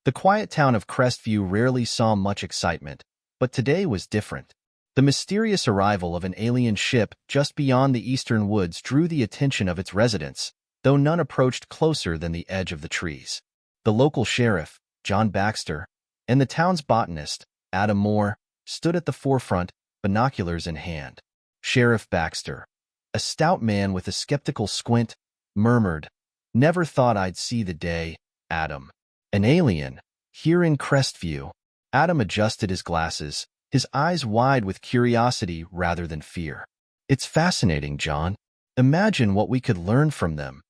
The quiet town of Crestview rarely saw much excitement, but today was different. The mysterious arrival of an alien ship just beyond the eastern woods drew the attention of its residents, though none approached closer than the edge of the trees. The local sheriff, John Baxter, and the town's botanist, Adam Moore, stood at the forefront, binoculars in hand. Sheriff Baxter, a stout man with a skeptical squint, murmured, "Never thought I'd see the day, Adam. An alien, here in Crestview." Adam adjusted his glasses, his eyes wide with curiosity rather than fear. "It's fascinating, John. Imagine what we could learn from them."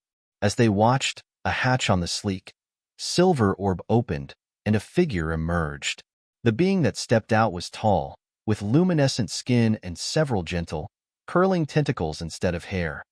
As they watched, a hatch on the sleek, silver orb opened, and a figure emerged. The being that stepped out was tall, with luminescent skin and several gentle, curling tentacles instead of hair.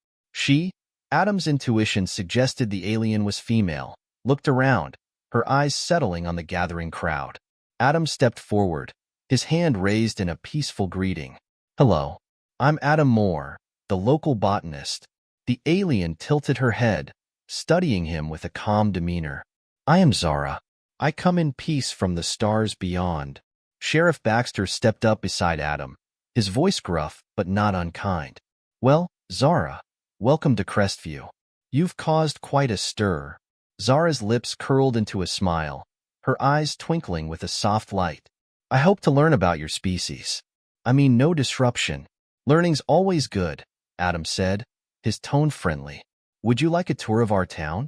Adam's intuition suggested the alien was female, looked around, her eyes settling on the gathering crowd. Adam stepped forward, his hand raised in a peaceful greeting. "Hello. I'm Adam Moore, the local botanist." The alien tilted her head, studying him with a calm demeanor. "I am Zara. I come in peace from the stars beyond." Sheriff Baxter stepped up beside Adam, his voice gruff but not unkind. "Well, Zara, welcome to Crestview. You've caused quite a stir." Zara's lips curled into a smile, her eyes twinkling with a soft light. "I hope to learn about your species. I mean, no disruption. Learning's always good," Adam said, his tone friendly. "Would you like a tour of our town?"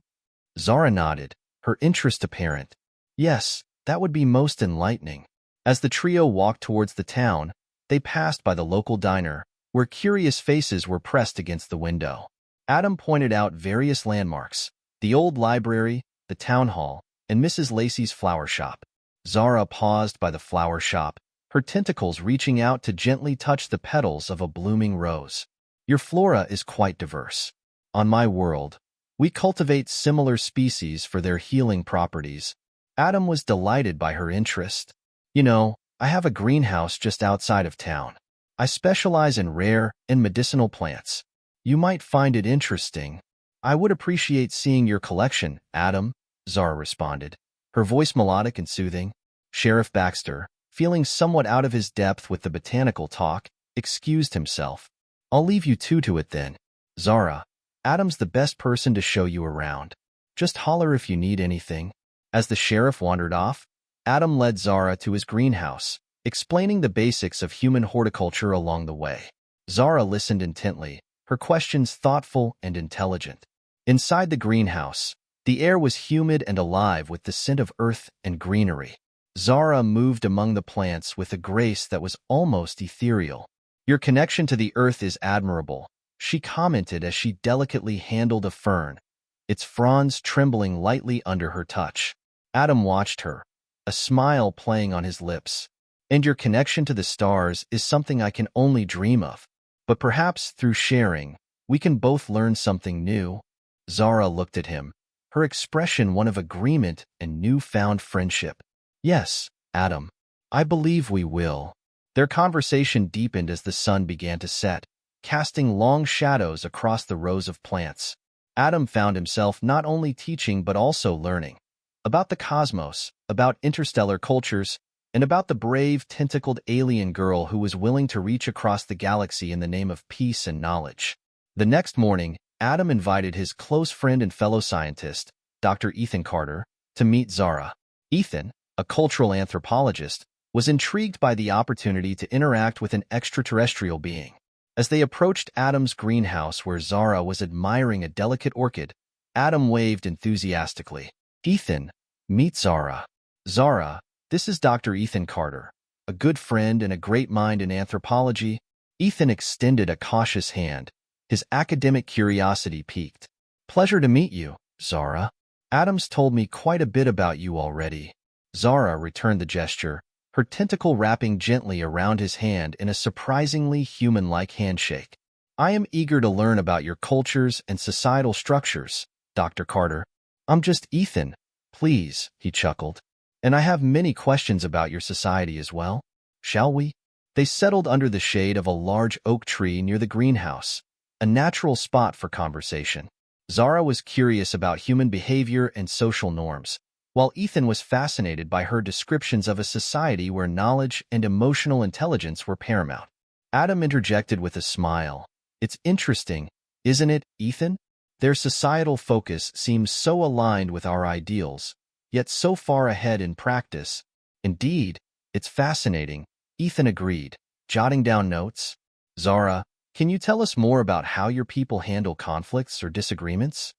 Zara nodded, her interest apparent. "Yes, that would be most enlightening." As the trio walked towards the town, they passed by the local diner, where curious faces were pressed against the window. Adam pointed out various landmarks: the old library, the town hall, and Mrs. Lacey's flower shop. Zara paused by the flower shop, her tentacles reaching out to gently touch the petals of a blooming rose. "Your flora is quite diverse. On my world, we cultivate similar species for their healing properties." Adam was delighted by her interest. "You know, I have a greenhouse just outside of town. I specialize in rare and medicinal plants. You might find it interesting." "I would appreciate seeing your collection, Adam," Zara responded, her voice melodic and soothing. Sheriff Baxter, feeling somewhat out of his depth with the botanical talk, excused himself. "I'll leave you two to it then. Zara, Adam's the best person to show you around. Just holler if you need anything." As the sheriff wandered off, Adam led Zara to his greenhouse, explaining the basics of human horticulture along the way. Zara listened intently, her questions thoughtful and intelligent. Inside the greenhouse, the air was humid and alive with the scent of earth and greenery. Zara moved among the plants with a grace that was almost ethereal. "Your connection to the earth is admirable," she commented as she delicately handled a fern, its fronds trembling lightly under her touch. Adam watched her, a smile playing on his lips. "And your connection to the stars is something I can only dream of. But perhaps through sharing, we can both learn something new." Zara looked at him, her expression one of agreement and newfound friendship. "Yes, Adam, I believe we will." Their conversation deepened as the sun began to set, casting long shadows across the rows of plants. Adam found himself not only teaching but also learning about the cosmos, about interstellar cultures, and about the brave, tentacled alien girl who was willing to reach across the galaxy in the name of peace and knowledge. The next morning, Adam invited his close friend and fellow scientist, Dr. Ethan Carter, to meet Zara. Ethan, a cultural anthropologist, was intrigued by the opportunity to interact with an extraterrestrial being. As they approached Adam's greenhouse where Zara was admiring a delicate orchid, Adam waved enthusiastically. "Ethan, meet Zara." "Zara, this is Dr. Ethan Carter, a good friend and a great mind in anthropology." Ethan extended a cautious hand, his academic curiosity piqued. "Pleasure to meet you, Zara. Adam's told me quite a bit about you already." Zara returned the gesture, her tentacle wrapping gently around his hand in a surprisingly human-like handshake. "I am eager to learn about your cultures and societal structures, Dr. Carter." "I'm just Ethan, please," he chuckled. "And I have many questions about your society as well. Shall we?" They settled under the shade of a large oak tree near the greenhouse, a natural spot for conversation. Zara was curious about human behavior and social norms, while Ethan was fascinated by her descriptions of a society where knowledge and emotional intelligence were paramount. Adam interjected with a smile. It's interesting, isn't it, Ethan? Their societal focus seems so aligned with our ideals, yet so far ahead in practice. Indeed, it's fascinating, Ethan agreed, jotting down notes. Zara, can you tell us more about how your people handle conflicts or disagreements?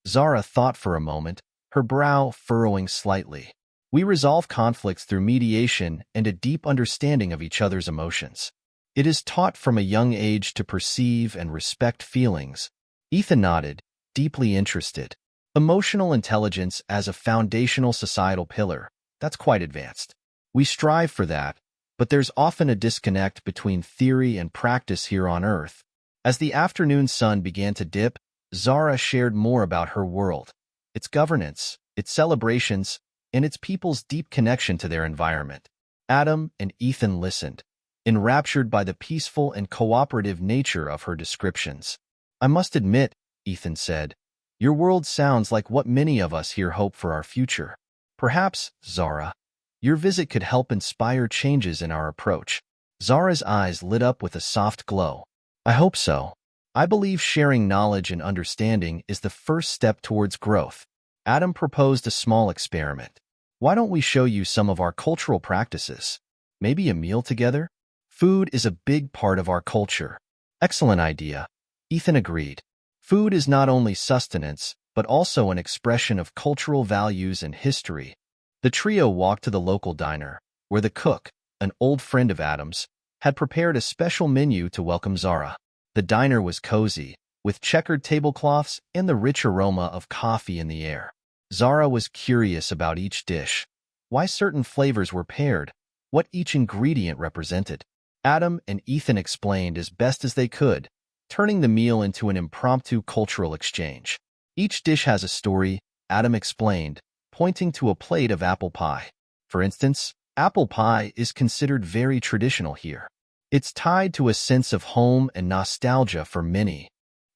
Zara thought for a moment, her brow furrowing slightly. We resolve conflicts through mediation and a deep understanding of each other's emotions. It is taught from a young age to perceive and respect feelings. Ethan nodded, deeply interested. Emotional intelligence as a foundational societal pillar. That's quite advanced. We strive for that, but there's often a disconnect between theory and practice here on Earth. As the afternoon sun began to dip, Zara shared more about her world, its governance, its celebrations, and its people's deep connection to their environment. Adam and Ethan listened, enraptured by the peaceful and cooperative nature of her descriptions. I must admit, Ethan said, your world sounds like what many of us here hope for our future. Perhaps, Zara, your visit could help inspire changes in our approach. Zara's eyes lit up with a soft glow. I hope so. I believe sharing knowledge and understanding is the first step towards growth. Adam proposed a small experiment. Why don't we show you some of our cultural practices? Maybe a meal together? Food is a big part of our culture. Excellent idea. Ethan agreed. Food is not only sustenance, but also an expression of cultural values and history. The trio walked to the local diner, where the cook, an old friend of Adam's, had prepared a special menu to welcome Zara. The diner was cozy, with checkered tablecloths and the rich aroma of coffee in the air. Zara was curious about each dish, why certain flavors were paired, what each ingredient represented. Adam and Ethan explained as best as they could, turning the meal into an impromptu cultural exchange. Each dish has a story, Adam explained, pointing to a plate of apple pie. For instance, apple pie is considered very traditional here. It's tied to a sense of home and nostalgia for many.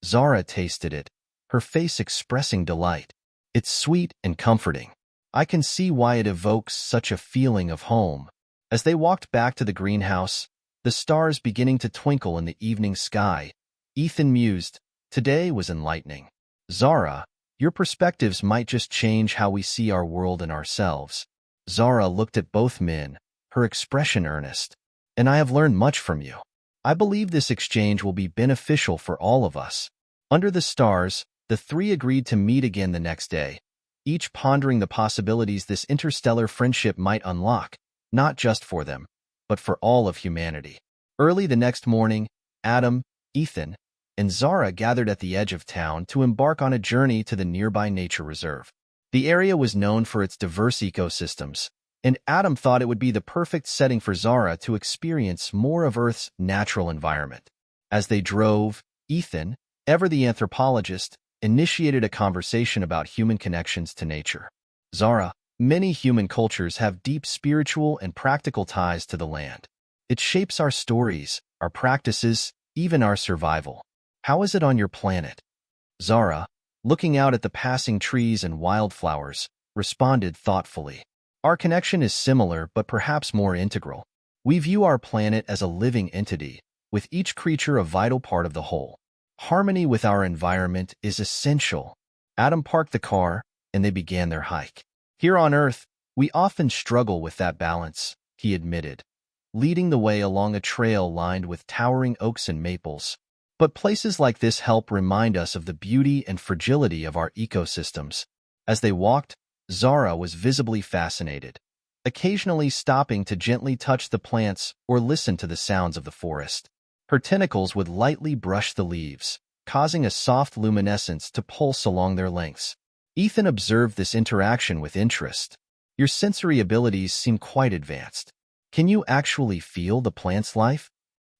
Zara tasted it, her face expressing delight. It's sweet and comforting. I can see why it evokes such a feeling of home. As they walked back to the greenhouse, the stars beginning to twinkle in the evening sky, Ethan mused, today was enlightening. Zara, your perspectives might just change how we see our world and ourselves. Zara looked at both men, her expression earnest. And I have learned much from you. I believe this exchange will be beneficial for all of us. Under the stars, the three agreed to meet again the next day, each pondering the possibilities this interstellar friendship might unlock, not just for them, but for all of humanity. Early the next morning, Adam, Ethan, and Zara gathered at the edge of town to embark on a journey to the nearby nature reserve. The area was known for its diverse ecosystems, and Adam thought it would be the perfect setting for Zara to experience more of Earth's natural environment. As they drove, Ethan, ever the anthropologist, initiated a conversation about human connections to nature. Zara, many human cultures have deep spiritual and practical ties to the land. It shapes our stories, our practices, even our survival. How is it on your planet? Zara, looking out at the passing trees and wildflowers, responded thoughtfully. Our connection is similar but perhaps more integral. We view our planet as a living entity, with each creature a vital part of the whole. Harmony with our environment is essential. Adam parked the car, and they began their hike. Here on Earth, we often struggle with that balance, he admitted, leading the way along a trail lined with towering oaks and maples. But places like this help remind us of the beauty and fragility of our ecosystems. As they walked, Zara was visibly fascinated, occasionally stopping to gently touch the plants or listen to the sounds of the forest. Her tentacles would lightly brush the leaves, causing a soft luminescence to pulse along their lengths. Ethan observed this interaction with interest. Your sensory abilities seem quite advanced. Can you actually feel the plant's life?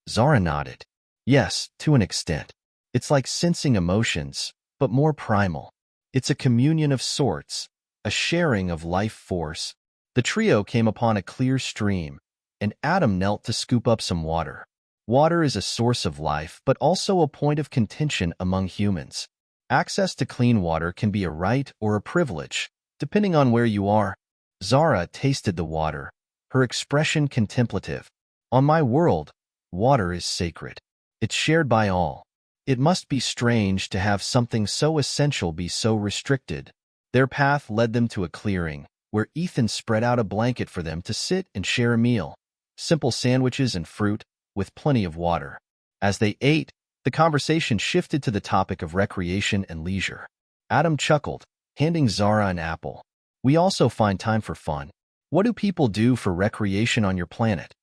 Zara nodded. Yes, to an extent. It's like sensing emotions, but more primal. It's a communion of sorts, a sharing of life force. The trio came upon a clear stream, and Adam knelt to scoop up some water. Water is a source of life, but also a point of contention among humans. Access to clean water can be a right or a privilege. depending on where you are. Zara tasted the water, her expression contemplative. On my world, water is sacred. It's shared by all. It must be strange to have something so essential be so restricted. Their path led them to a clearing, where Ethan spread out a blanket for them to sit and share a meal. Simple sandwiches and fruit, with plenty of water. As they ate, the conversation shifted to the topic of recreation and leisure. Adam chuckled, handing Zara an apple. We also find time for fun. What do people do for recreation on your planet?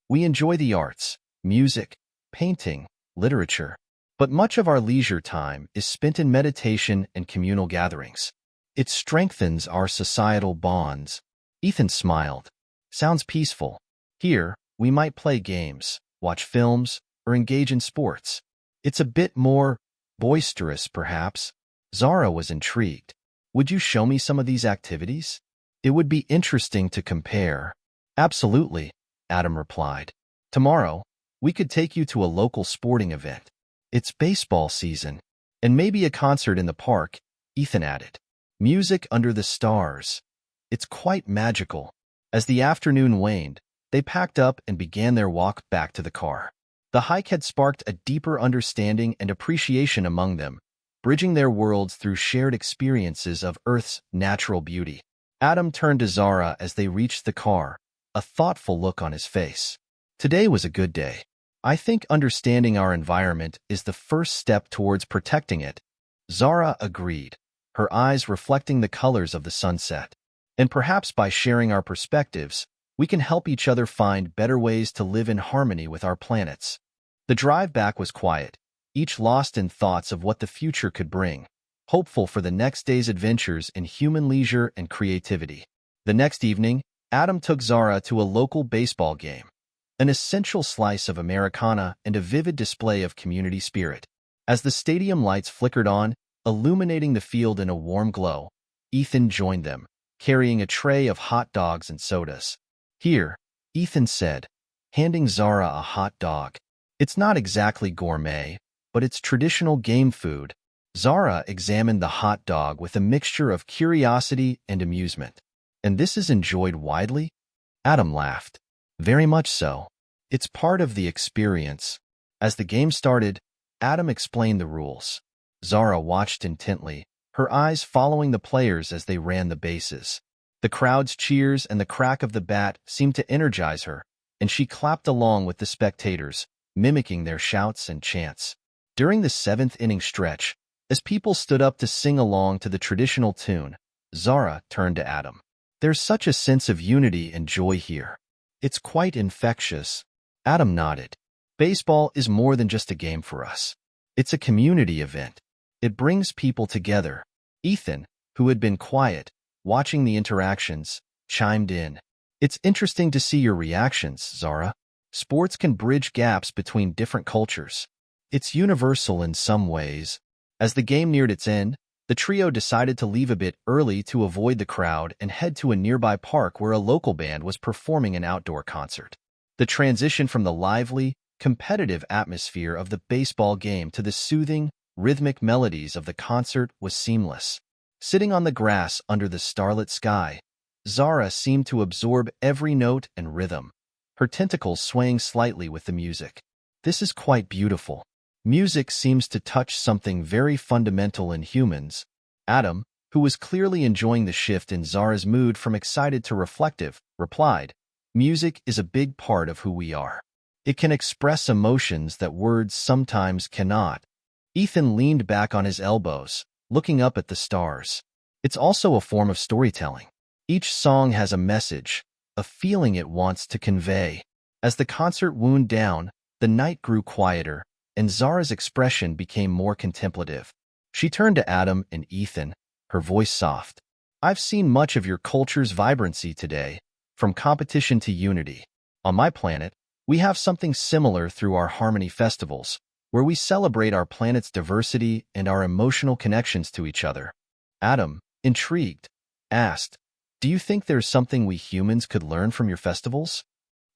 We enjoy the arts, music, painting, literature. But much of our leisure time is spent in meditation and communal gatherings. It strengthens our societal bonds. Ethan smiled. Sounds peaceful. Here, we might play games, watch films, or engage in sports. It's a bit more boisterous, perhaps. Zara was intrigued. Would you show me some of these activities? It would be interesting to compare. Absolutely, Adam replied. Tomorrow, we could take you to a local sporting event. It's baseball season, and maybe a concert in the park, Ethan added. Music under the stars. It's quite magical. As the afternoon waned, they packed up and began their walk back to the car. The hike had sparked a deeper understanding and appreciation among them, bridging their worlds through shared experiences of Earth's natural beauty. Adam turned to Zara as they reached the car, a thoughtful look on his face. Today was a good day. I think understanding our environment is the first step towards protecting it. Zara agreed, her eyes reflecting the colors of the sunset. And perhaps by sharing our perspectives, we can help each other find better ways to live in harmony with our planets. The drive back was quiet, each lost in thoughts of what the future could bring, hopeful for the next day's adventures in human leisure and creativity. The next evening, Adam took Zara to a local baseball game, an essential slice of Americana and a vivid display of community spirit. As the stadium lights flickered on, illuminating the field in a warm glow, Ethan joined them, carrying a tray of hot dogs and sodas. Here, Ethan said, handing Zara a hot dog. It's not exactly gourmet, but it's traditional game food. Zara examined the hot dog with a mixture of curiosity and amusement. And this is enjoyed widely? Adam laughed. Very much so. It's part of the experience. As the game started, Adam explained the rules. Zara watched intently, her eyes following the players as they ran the bases. The crowd's cheers and the crack of the bat seemed to energize her, and she clapped along with the spectators, mimicking their shouts and chants. During the seventh-inning stretch, as people stood up to sing along to the traditional tune, Zara turned to Adam. There's such a sense of unity and joy here. It's quite infectious. Adam nodded. Baseball is more than just a game for us. It's a community event. It brings people together. Ethan, who had been quiet, watching the interactions, chimed in. It's interesting to see your reactions, Zara. Sports can bridge gaps between different cultures. It's universal in some ways. As the game neared its end, the trio decided to leave a bit early to avoid the crowd and head to a nearby park where a local band was performing an outdoor concert. The transition from the lively, competitive atmosphere of the baseball game to the soothing, rhythmic melodies of the concert was seamless. Sitting on the grass under the starlit sky, Zara seemed to absorb every note and rhythm, her tentacles swaying slightly with the music. This is quite beautiful. Music seems to touch something very fundamental in humans. Adam, who was clearly enjoying the shift in Zara's mood from excited to reflective, replied, Music is a big part of who we are. It can express emotions that words sometimes cannot. Ethan leaned back on his elbows, looking up at the stars. It's also a form of storytelling. Each song has a message, a feeling it wants to convey. As the concert wound down, the night grew quieter, and Zara's expression became more contemplative. She turned to Adam and Ethan, her voice soft. I've seen much of your culture's vibrancy today, from competition to unity. On my planet, we have something similar through our Harmony festivals, where we celebrate our planet's diversity and our emotional connections to each other. Adam, intrigued, asked, Do you think there's something we humans could learn from your festivals?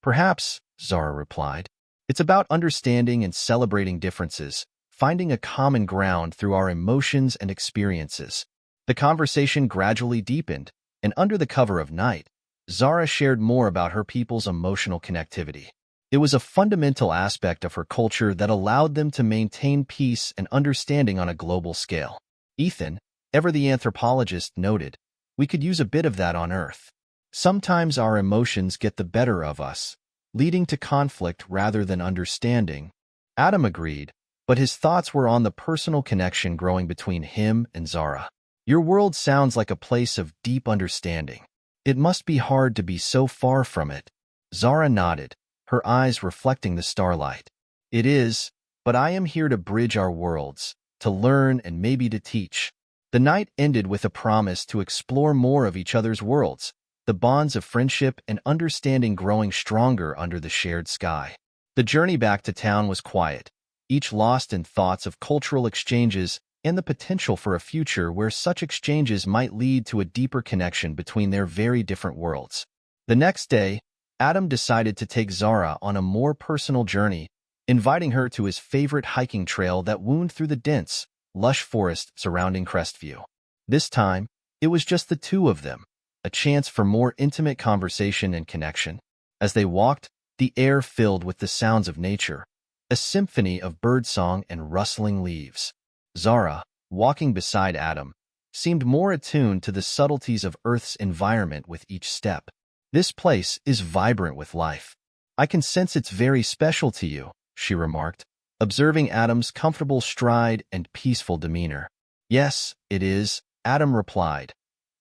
Perhaps, Zara replied. It's about understanding and celebrating differences, finding a common ground through our emotions and experiences. The conversation gradually deepened, and under the cover of night, Zara shared more about her people's emotional connectivity. It was a fundamental aspect of her culture that allowed them to maintain peace and understanding on a global scale. Ethan, ever the anthropologist, noted, "We could use a bit of that on Earth. Sometimes our emotions get the better of us, leading to conflict rather than understanding." Adam agreed, but his thoughts were on the personal connection growing between him and Zara. "Your world sounds like a place of deep understanding. It must be hard to be so far from it." Zara nodded, her eyes reflecting the starlight. "It is, but I am here to bridge our worlds, to learn and maybe to teach." The night ended with a promise to explore more of each other's worlds, the bonds of friendship and understanding growing stronger under the shared sky. The journey back to town was quiet, each lost in thoughts of cultural exchanges and the potential for a future where such exchanges might lead to a deeper connection between their very different worlds. The next day, Adam decided to take Zara on a more personal journey, inviting her to his favorite hiking trail that wound through the dense, lush forest surrounding Crestview. This time, it was just the two of them, a chance for more intimate conversation and connection. As they walked, the air filled with the sounds of nature, a symphony of birdsong and rustling leaves. Zara, walking beside Adam, seemed more attuned to the subtleties of Earth's environment with each step. "This place is vibrant with life. I can sense it's very special to you," she remarked, observing Adam's comfortable stride and peaceful demeanor. "Yes, it is," Adam replied,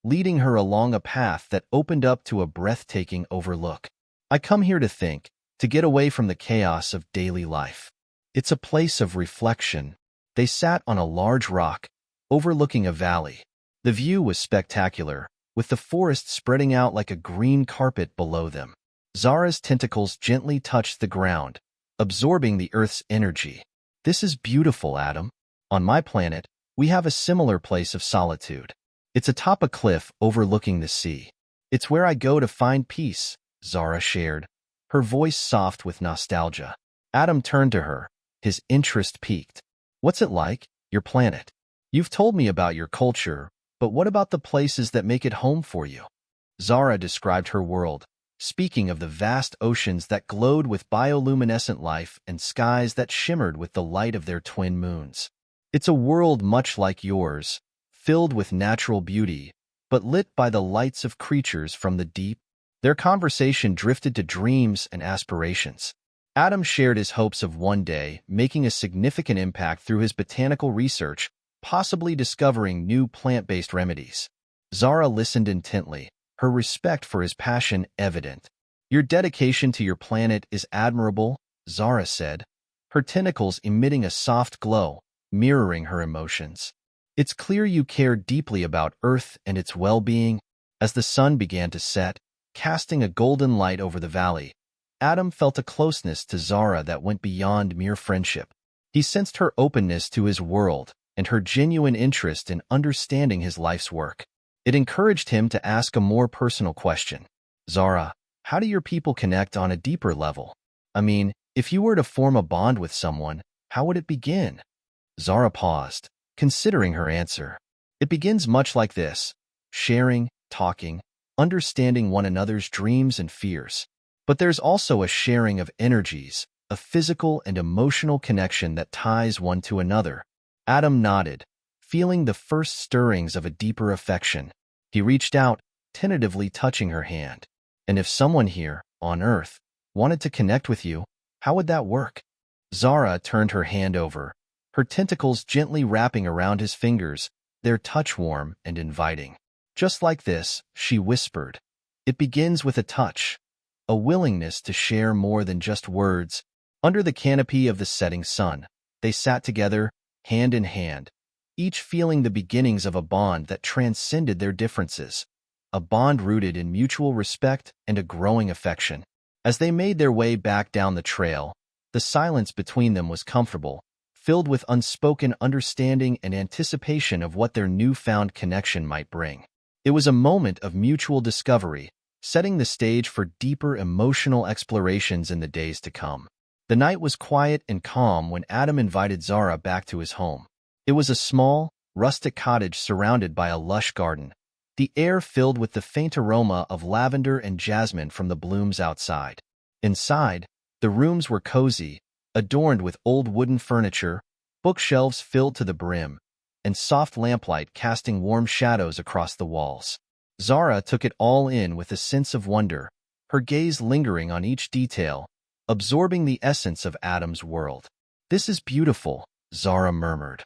leading her along a path that opened up to a breathtaking overlook. "I come here to think, to get away from the chaos of daily life. It's a place of reflection." They sat on a large rock, overlooking a valley. The view was spectacular, with the forest spreading out like a green carpet below them. Zara's tentacles gently touched the ground, absorbing the Earth's energy. "This is beautiful, Adam. On my planet, we have a similar place of solitude. It's atop a cliff overlooking the sea. It's where I go to find peace," Zara shared, her voice soft with nostalgia. Adam turned to her, his interest piqued. "What's it like, your planet? You've told me about your culture, but what about the places that make it home for you?" Zara described her world, speaking of the vast oceans that glowed with bioluminescent life and skies that shimmered with the light of their twin moons. "It's a world much like yours, filled with natural beauty, but lit by the lights of creatures from the deep." Their conversation drifted to dreams and aspirations. Adam shared his hopes of one day making a significant impact through his botanical research, possibly discovering new plant-based remedies. Zara listened intently, her respect for his passion evident. "Your dedication to your planet is admirable," Zara said, her tentacles emitting a soft glow, mirroring her emotions. "It's clear you care deeply about Earth and its well-being." As the sun began to set, casting a golden light over the valley, Adam felt a closeness to Zara that went beyond mere friendship. He sensed her openness to his world and her genuine interest in understanding his life's work. It encouraged him to ask a more personal question. "Zara, how do your people connect on a deeper level? I mean, if you were to form a bond with someone, how would it begin?" Zara paused, considering her answer. "It begins much like this: sharing, talking, understanding one another's dreams and fears. But there's also a sharing of energies, a physical and emotional connection that ties one to another." Adam nodded, feeling the first stirrings of a deeper affection. He reached out, tentatively touching her hand. "And if someone here, on Earth, wanted to connect with you, how would that work?" Zara turned her hand over, her tentacles gently wrapping around his fingers, their touch warm and inviting. "Just like this," she whispered. "It begins with a touch, a willingness to share more than just words." Under the canopy of the setting sun, they sat together, hand in hand, each feeling the beginnings of a bond that transcended their differences, a bond rooted in mutual respect and a growing affection. As they made their way back down the trail, the silence between them was comfortable, filled with unspoken understanding and anticipation of what their newfound connection might bring. It was a moment of mutual discovery, setting the stage for deeper emotional explorations in the days to come. The night was quiet and calm when Adam invited Zara back to his home. It was a small, rustic cottage surrounded by a lush garden, the air filled with the faint aroma of lavender and jasmine from the blooms outside. Inside, the rooms were cozy, adorned with old wooden furniture, bookshelves filled to the brim, and soft lamplight casting warm shadows across the walls. Zara took it all in with a sense of wonder, her gaze lingering on each detail, absorbing the essence of Adam's world. "This is beautiful," Zara murmured,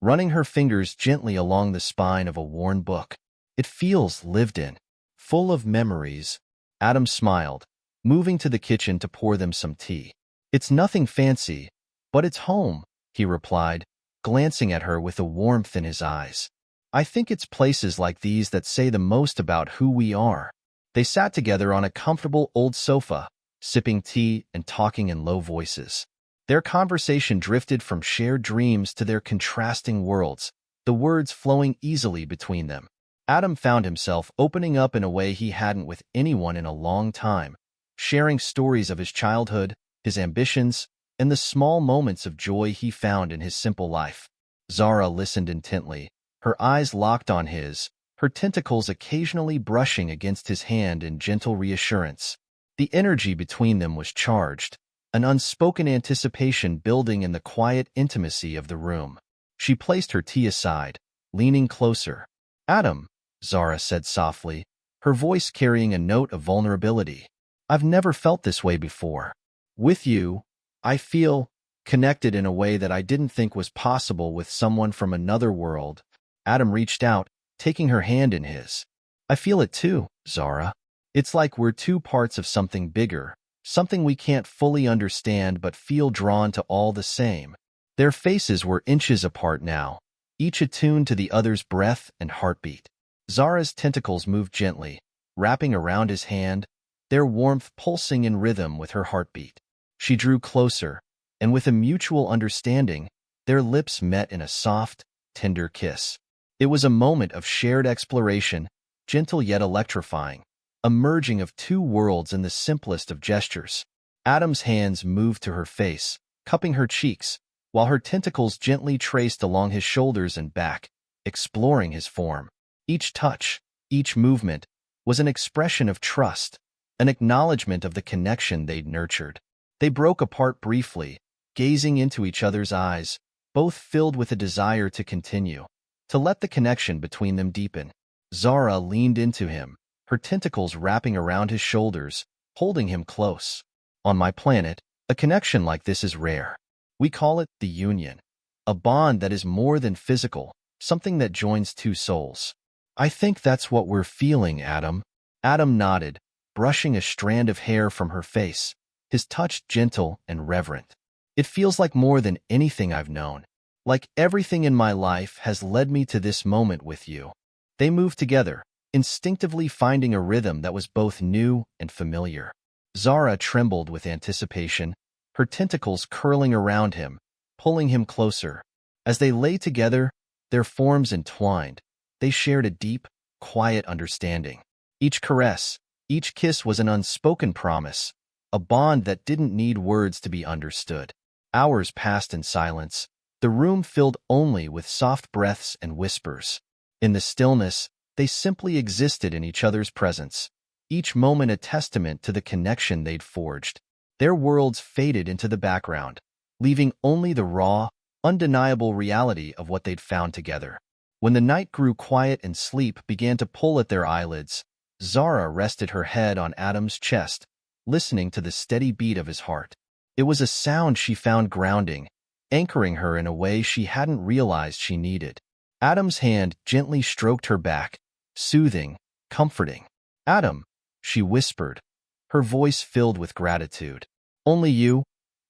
running her fingers gently along the spine of a worn book. "It feels lived in, full of memories." Adam smiled, moving to the kitchen to pour them some tea. "It's nothing fancy, but it's home," he replied, glancing at her with a warmth in his eyes. "I think it's places like these that say the most about who we are." They sat together on a comfortable old sofa, sipping tea and talking in low voices. Their conversation drifted from shared dreams to their contrasting worlds, the words flowing easily between them. Adam found himself opening up in a way he hadn't with anyone in a long time, sharing stories of his childhood, his ambitions, and the small moments of joy he found in his simple life. Zara listened intently, her eyes locked on his, her tentacles occasionally brushing against his hand in gentle reassurance. The energy between them was charged, an unspoken anticipation building in the quiet intimacy of the room. She placed her tea aside, leaning closer. "Adam," Zara said softly, her voice carrying a note of vulnerability, "I've never felt this way before. With you, I feel connected in a way that I didn't think was possible with someone from another world." Adam reached out, taking her hand in his. "I feel it too, Zara. It's like we're two parts of something bigger, something we can't fully understand but feel drawn to all the same." Their faces were inches apart now, each attuned to the other's breath and heartbeat. Zara's tentacles moved gently, wrapping around his hand, their warmth pulsing in rhythm with her heartbeat. She drew closer, and with a mutual understanding, their lips met in a soft, tender kiss. It was a moment of shared exploration, gentle yet electrifying, a merging of two worlds in the simplest of gestures. Adam's hands moved to her face, cupping her cheeks, while her tentacles gently traced along his shoulders and back, exploring his form. Each touch, each movement, was an expression of trust, an acknowledgement of the connection they'd nurtured. They broke apart briefly, gazing into each other's eyes, both filled with a desire to continue, to let the connection between them deepen. Zara leaned into him, her tentacles wrapping around his shoulders, holding him close. "On my planet, a connection like this is rare. We call it the union, a bond that is more than physical, something that joins two souls." "I think that's what we're feeling, Adam." Adam nodded, brushing a strand of hair from her face, his touch gentle and reverent. "It feels like more than anything I've known. Like everything in my life has led me to this moment with you." They moved together, instinctively finding a rhythm that was both new and familiar. Zara trembled with anticipation, her tentacles curling around him, pulling him closer. As they lay together, their forms entwined, they shared a deep, quiet understanding. Each caress, each kiss was an unspoken promise, a bond that didn't need words to be understood. Hours passed in silence, the room filled only with soft breaths and whispers. In the stillness, they simply existed in each other's presence, each moment a testament to the connection they'd forged. Their worlds faded into the background, leaving only the raw, undeniable reality of what they'd found together. When the night grew quiet and sleep began to pull at their eyelids, Zara rested her head on Adam's chest, listening to the steady beat of his heart. It was a sound she found grounding, anchoring her in a way she hadn't realized she needed. Adam's hand gently stroked her back, soothing, comforting. "Adam," she whispered, her voice filled with gratitude. Only you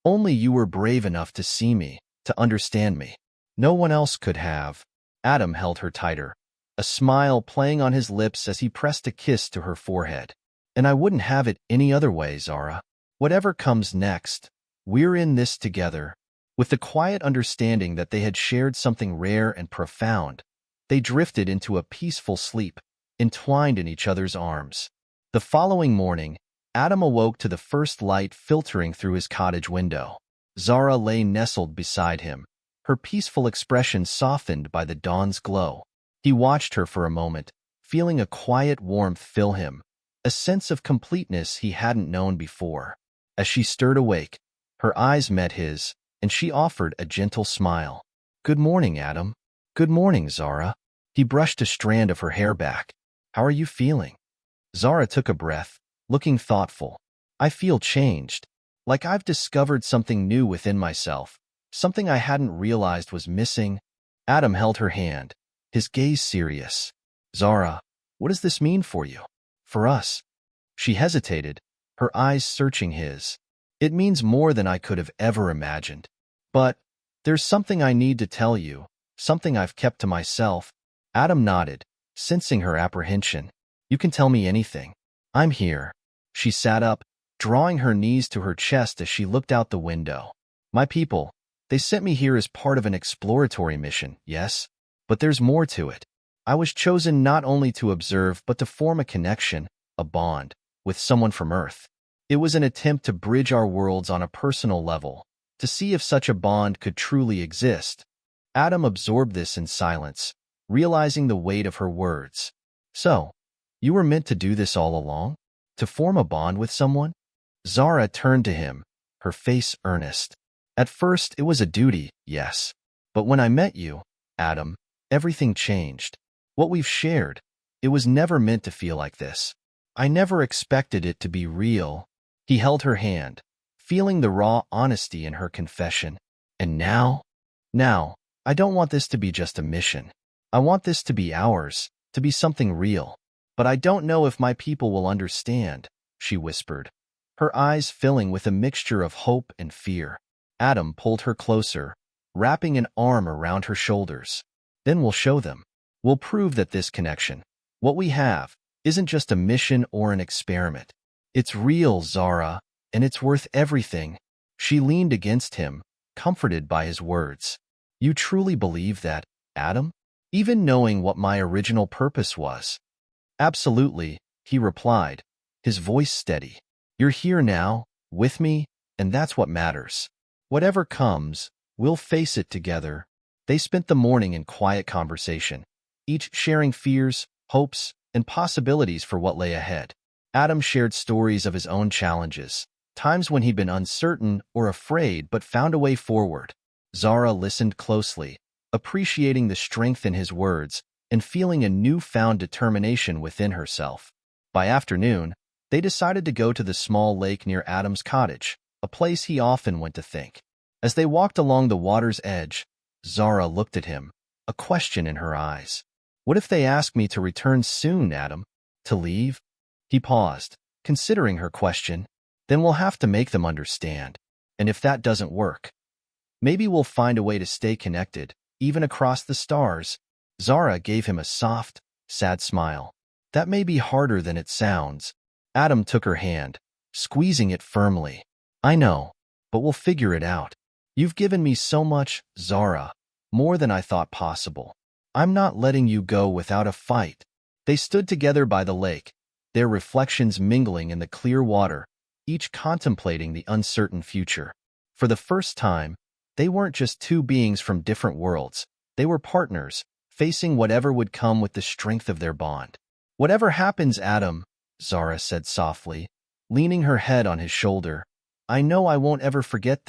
were brave enough to see me, to understand me. No one else could have." Adam held her tighter, a smile playing on his lips as he pressed a kiss to her forehead. "And I wouldn't have it any other way, Zara. Whatever comes next, we're in this together." With the quiet understanding that they had shared something rare and profound, they drifted into a peaceful sleep, entwined in each other's arms. The following morning, Adam awoke to the first light filtering through his cottage window. Zara lay nestled beside him, her peaceful expression softened by the dawn's glow. He watched her for a moment, feeling a quiet warmth fill him, a sense of completeness he hadn't known before. As she stirred awake, her eyes met his, and she offered a gentle smile. "Good morning, Adam." "Good morning, Zara." He brushed a strand of her hair back. "How are you feeling?" Zara took a breath, looking thoughtful. "I feel changed, like I've discovered something new within myself, something I hadn't realized was missing." Adam held her hand, his gaze serious. "Zara, what does this mean for you? For us?" She hesitated, her eyes searching his. "It means more than I could have ever imagined. But there's something I need to tell you, something I've kept to myself." Adam nodded, sensing her apprehension. "You can tell me anything. I'm here." She sat up, drawing her knees to her chest as she looked out the window. "My people, they sent me here as part of an exploratory mission, yes? But there's more to it. I was chosen not only to observe but to form a connection, a bond, with someone from Earth. It was an attempt to bridge our worlds on a personal level, to see if such a bond could truly exist." Adam absorbed this in silence, realizing the weight of her words. "So, you were meant to do this all along? To form a bond with someone?" Zara turned to him, her face earnest. "At first, it was a duty, yes. But when I met you, Adam, everything changed. What we've shared, it was never meant to feel like this. I never expected it to be real." He held her hand, feeling the raw honesty in her confession. "And now? Now, I don't want this to be just a mission. I want this to be ours, to be something real. But I don't know if my people will understand," she whispered, her eyes filling with a mixture of hope and fear. Adam pulled her closer, wrapping an arm around her shoulders. "Then we'll show them. We'll prove that this connection, what we have, isn't just a mission or an experiment. It's real, Zara, and it's worth everything." She leaned against him, comforted by his words. "You truly believe that, Adam? Even knowing what my original purpose was?" "Absolutely," he replied, his voice steady. "You're here now, with me, and that's what matters. Whatever comes, we'll face it together." They spent the morning in quiet conversation, each sharing fears, hopes, and possibilities for what lay ahead. Adam shared stories of his own challenges, times when he'd been uncertain or afraid but found a way forward. Zara listened closely, appreciating the strength in his words and feeling a newfound determination within herself. By afternoon, they decided to go to the small lake near Adam's cottage, a place he often went to think. As they walked along the water's edge, Zara looked at him, a question in her eyes. "What if they ask me to return soon, Adam? To leave?" He paused, considering her question. "Then we'll have to make them understand. And if that doesn't work, maybe we'll find a way to stay connected, even across the stars." Zara gave him a soft, sad smile. "That may be harder than it sounds." Adam took her hand, squeezing it firmly. "I know, but we'll figure it out. You've given me so much, Zara, more than I thought possible. I'm not letting you go without a fight." They stood together by the lake, their reflections mingling in the clear water, each contemplating the uncertain future. For the first time, they weren't just two beings from different worlds. They were partners, facing whatever would come with the strength of their bond. "Whatever happens, Adam," Zara said softly, leaning her head on his shoulder, "I know I won't ever forget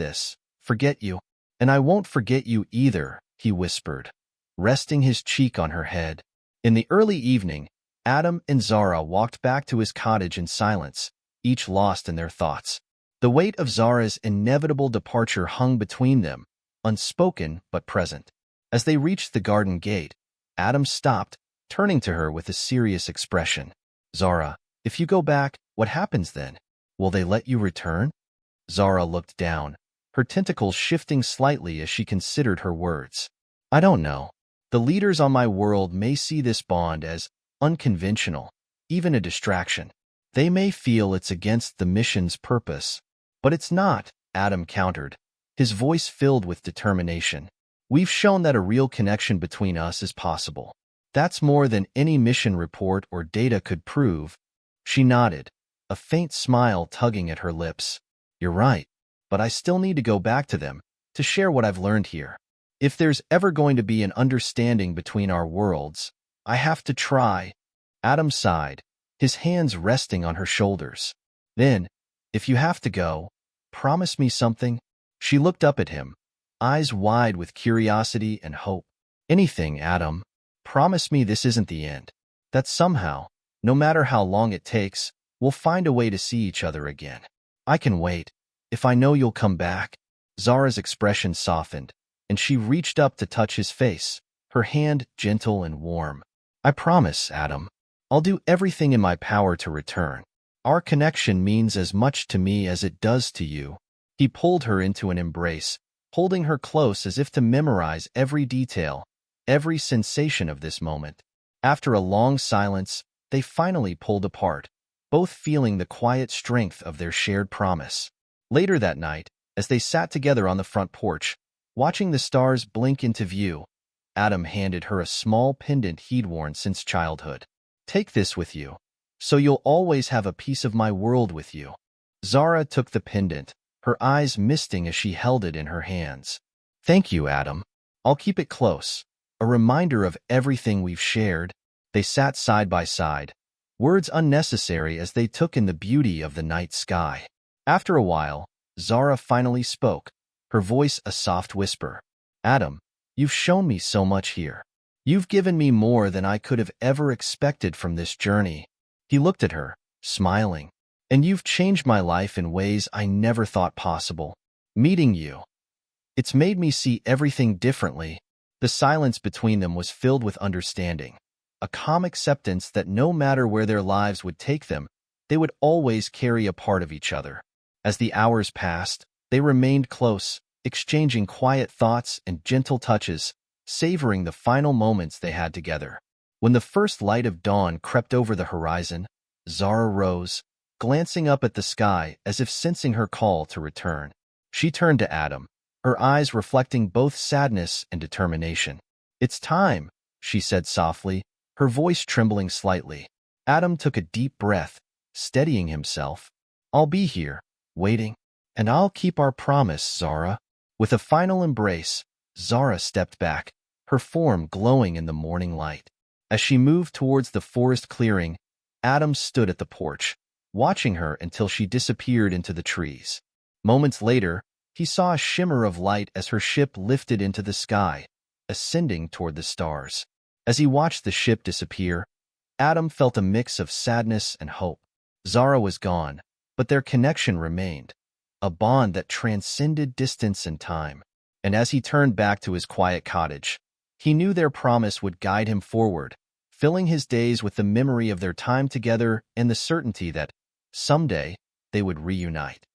you. And I won't forget you either," he whispered, resting his cheek on her head. In the early evening, Adam and Zara walked back to his cottage in silence, each lost in their thoughts. The weight of Zara's inevitable departure hung between them, unspoken but present. As they reached the garden gate, Adam stopped, turning to her with a serious expression. "Zara, if you go back, what happens then? Will they let you return?" Zara looked down, her tentacles shifting slightly as she considered her words. "I don't know. The leaders on my world may see this bond as unconventional, even a distraction. They may feel it's against the mission's purpose. But it's not," Adam countered, his voice filled with determination. "We've shown that a real connection between us is possible. That's more than any mission report or data could prove." She nodded, a faint smile tugging at her lips. "You're right, but I still need to go back to them, to share what I've learned here. If there's ever going to be an understanding between our worlds, I have to try." Adam sighed, his hands resting on her shoulders. Then, if you have to go, promise me something. She looked up at him, eyes wide with curiosity and hope. Anything, Adam. Promise me this isn't the end. That somehow, no matter how long it takes, we'll find a way to see each other again. I can wait, if I know you'll come back. Zara's expression softened, and she reached up to touch his face, her hand gentle and warm. I promise, Adam. I'll do everything in my power to return. Our connection means as much to me as it does to you. He pulled her into an embrace, holding her close as if to memorize every detail, every sensation of this moment. After a long silence, they finally pulled apart, both feeling the quiet strength of their shared promise. Later that night, as they sat together on the front porch, watching the stars blink into view, Adam handed her a small pendant he'd worn since childhood. Take this with you, so you'll always have a piece of my world with you. Zara took the pendant, her eyes misting as she held it in her hands. Thank you, Adam. I'll keep it close, a reminder of everything we've shared. They sat side by side, words unnecessary as they took in the beauty of the night sky. After a while, Zara finally spoke, her voice a soft whisper. Adam, you've shown me so much here. You've given me more than I could have ever expected from this journey. He looked at her, smiling. And you've changed my life in ways I never thought possible. Meeting you, it's made me see everything differently. The silence between them was filled with understanding, a calm acceptance that no matter where their lives would take them, they would always carry a part of each other. As the hours passed, they remained close, exchanging quiet thoughts and gentle touches, savoring the final moments they had together. When the first light of dawn crept over the horizon, Zara rose, glancing up at the sky as if sensing her call to return. She turned to Adam, her eyes reflecting both sadness and determination. It's time, she said softly, her voice trembling slightly. Adam took a deep breath, steadying himself. I'll be here, waiting, and I'll keep our promise, Zara. With a final embrace, Zara stepped back, her form glowing in the morning light. As she moved towards the forest clearing, Adam stood at the porch, watching her until she disappeared into the trees. Moments later, he saw a shimmer of light as her ship lifted into the sky, ascending toward the stars. As he watched the ship disappear, Adam felt a mix of sadness and hope. Zara was gone, but their connection remained, a bond that transcended distance and time. And as he turned back to his quiet cottage, he knew their promise would guide him forward, filling his days with the memory of their time together and the certainty that, someday, they would reunite.